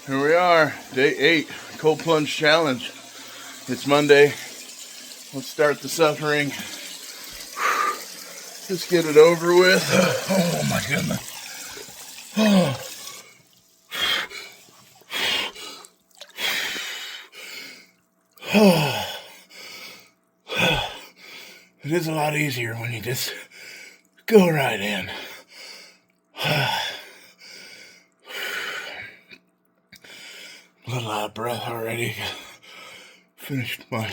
Here we are, day 8, cold plunge challenge. It's Monday. Let's start the suffering. Let's get it over with. Oh my goodness. It is a lot easier when you just go right in. A little out of breath already. Finished my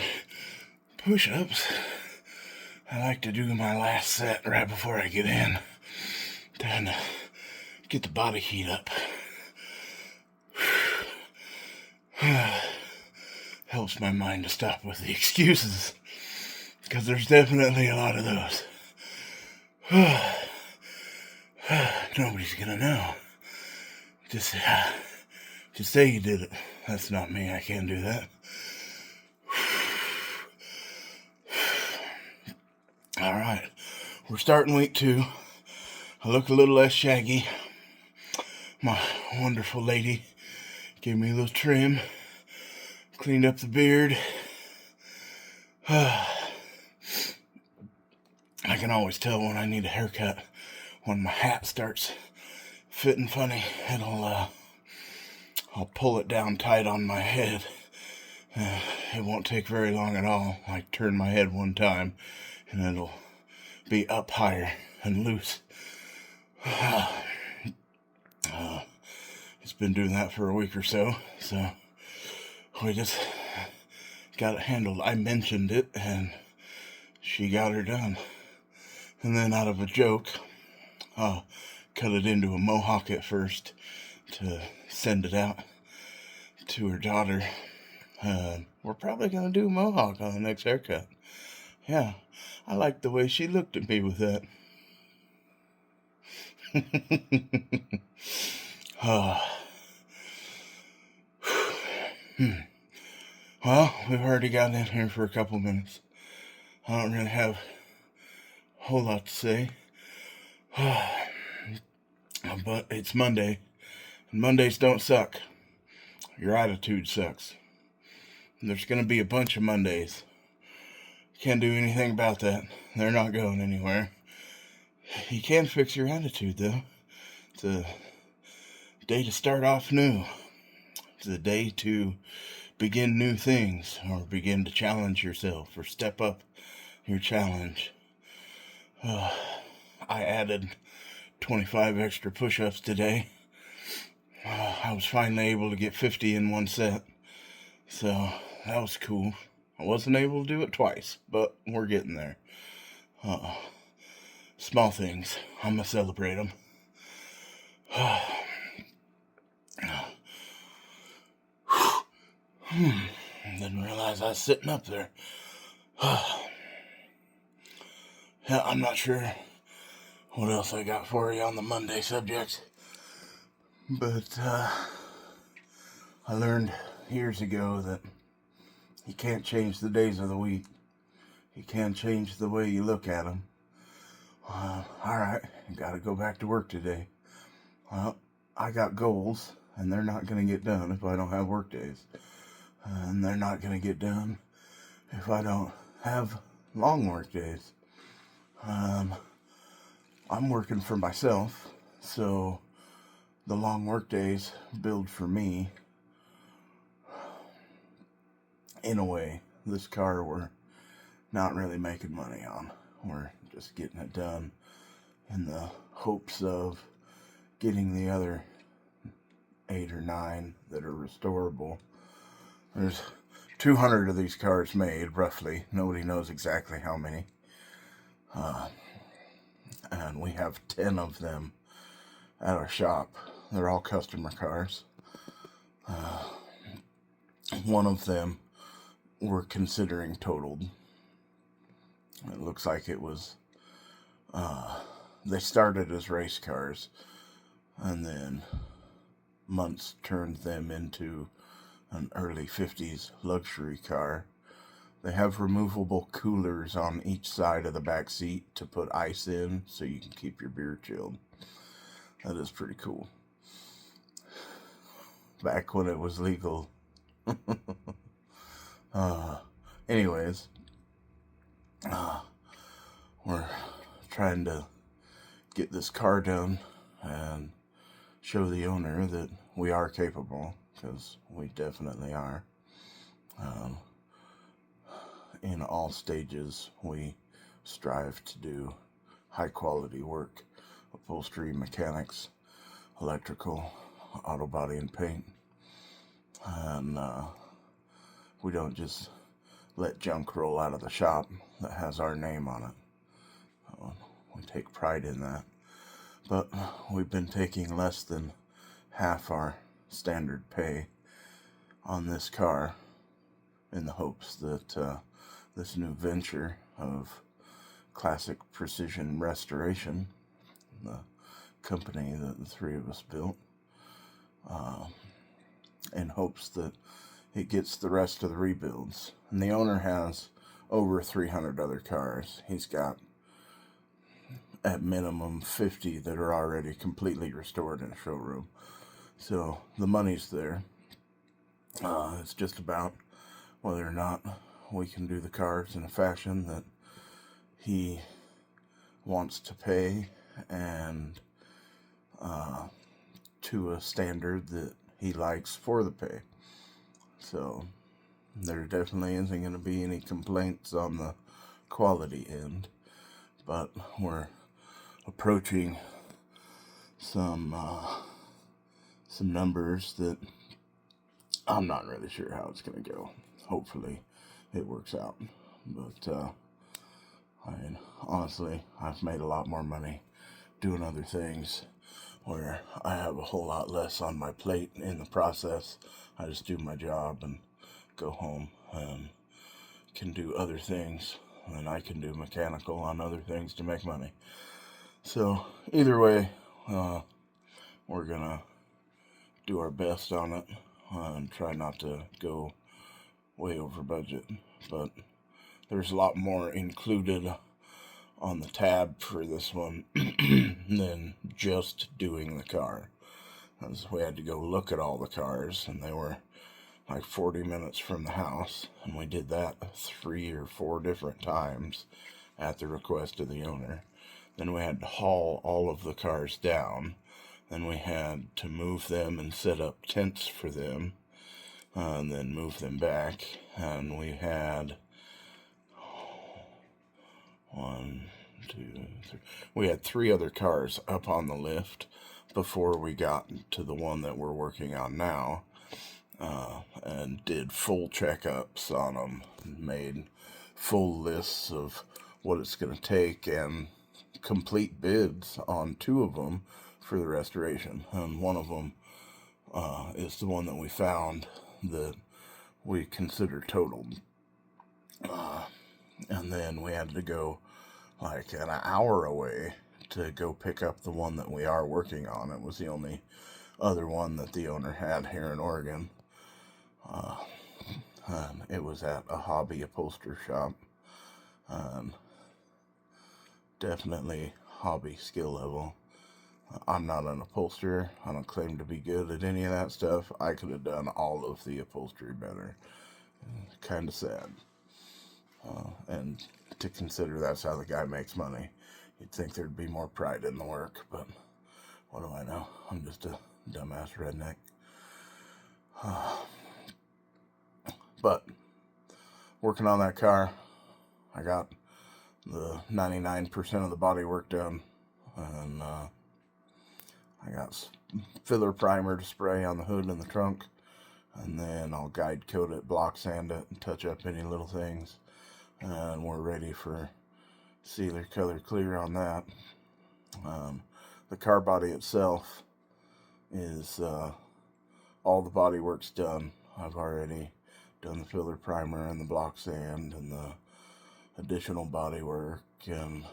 push-ups. I like to do my last set right before I get in. Trying to get the body heat up. Helps my mind to stop with the excuses. Because there's definitely a lot of those. Nobody's gonna know. Just say you did it. That's not me. I can't do that. Alright. We're starting week 2. I look a little less shaggy. My wonderful lady gave me a little trim. Cleaned up the beard. I can always tell when I need a haircut. When my hat starts fitting funny, I'll pull it down tight on my head. It won't take very long at all. I turn my head one time and it'll be up higher and loose. It's been doing that for a week or so we just got it handled. I mentioned it and she got her done. And then out of a joke, cut it into a mohawk at first to send it out to her daughter. We're probably going to do a mohawk on the next haircut. Yeah, I like the way she looked at me with that. Well, we've already gotten in here for a couple minutes. I don't really have a whole lot to say. But it's Monday. And Mondays don't suck. Your attitude sucks. And there's going to be a bunch of Mondays. Can't do anything about that. They're not going anywhere. You can fix your attitude, though. It's a day to start off new. It's a day to begin new things, or begin to challenge yourself, or step up your challenge. I added 25 extra push-ups today. I was finally able to get 50 in one set. So, that was cool. I wasn't able to do it twice, but we're getting there. Small things. I'm going to celebrate them. Didn't realize I was sitting up there. Yeah, I'm not sure what else I got for you on the Monday subject. But I learned years ago that you can't change the days of the week. You can change the way you look at them. Alright, you gotta go back to work today. Well, I got goals, and they're not gonna get done if I don't have work days. And they're not gonna get done if I don't have long work days. I'm working for myself, so the long work days build for me. In a way, this car we're not really making money on. We're just getting it done in the hopes of getting the other 8 or 9 that are restorable. There's 200 of these cars made, roughly. Nobody knows exactly how many. And we have 10 of them at our shop. They're all customer cars. One of them we're considering totaled. It looks like it was, they started as race cars, and then months turned them into an early 50s luxury car. They have removable coolers on each side of the back seat to put ice in so you can keep your beer chilled. That is pretty cool. back when it was legal. uh, anyways, we're trying to get this car done and show the owner that we are capable, because we definitely are. Um, in all stages, we strive to do high quality work: upholstery, mechanics, electrical, auto body and paint. And we don't just let junk roll out of the shop that has our name on it. We take pride in that. But we've been taking less than half our standard pay on this car in the hopes that this new venture of Classic Precision Restoration, the company that the three of us built, in hopes that it gets the rest of the rebuilds. And the owner has over 300 other cars. He's got at minimum 50 that are already completely restored in a showroom. So the money's there. It's just about whether or not we can do the cars in a fashion that he wants to pay, and to a standard that he likes for the pay. So there definitely isn't going to be any complaints on the quality end, but we're approaching some numbers that I'm not really sure how it's going to go. Hopefully it works out. But honestly, I've made a lot more money doing other things where I have a whole lot less on my plate in the process. I just do my job and go home and can do other things, and I can do mechanical on other things to make money. So either way, we're gonna do our best on it and try not to go way over budget. But there's a lot more included on the tab for this one than just doing the car. As we had to go look at all the cars, and they were like 40 minutes from the house, and we did that 3 or 4 different times at the request of the owner. Then we had to haul all of the cars down. Then we had to move them and set up tents for them, and then move them back. And we had 3 other cars up on the lift before we got to the one that we're working on now, and did full checkups on them, made full lists of what it's going to take, and complete bids on 2 of them for the restoration. And one of them is the one that we found that we consider totaled. And then we had to go like an hour away to go pick up the one that we are working on. It was the only other one that the owner had here in Oregon. And it was at a hobby upholstery shop. Definitely hobby skill level. I'm not an upholsterer. I don't claim to be good at any of that stuff. I could have done all of the upholstery better. Kind of sad. And to consider that's how the guy makes money, you'd think there'd be more pride in the work, but what do I know? I'm just a dumbass redneck. But working on that car, I got the 99% of the body work done, and I got filler primer to spray on the hood and the trunk, and then I'll guide coat it, block sand it, and touch up any little things, and we're ready for sealer color clear on that. The car body itself is all the body work's done. I've already done the filler primer and the block sand and the additional body work, and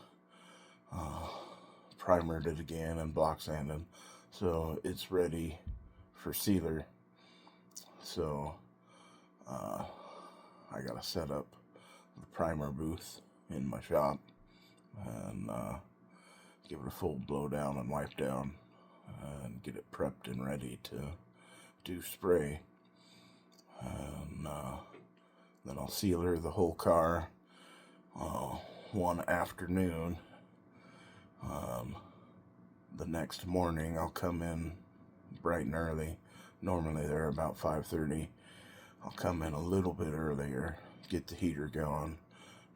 primered it again and block sanded, so it's ready for sealer. So I gotta set up the primer booth in my shop and give it a full blow down and wipe down and get it prepped and ready to to spray. And then I'll sealer the whole car one afternoon. The next morning I'll come in bright and early. Normally they're about 5:30. I'll come in a little bit earlier, get the heater going,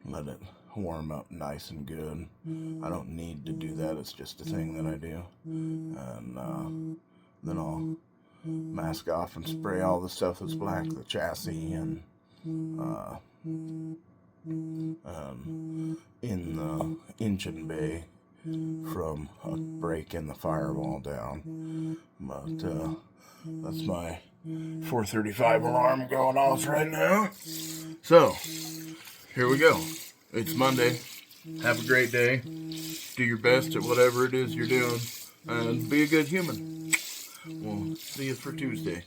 let it warm up nice and good. I don't need to do that, it's just a thing that I do. And then I'll mask off and spray all the stuff that's black, the chassis, and in the engine bay from a break in the firewall down. But that's my 4:35 alarm going off right now. So, here we go. It's Monday. Have a great day. Do your best at whatever it is you're doing. And be a good human. We'll see you for Tuesday.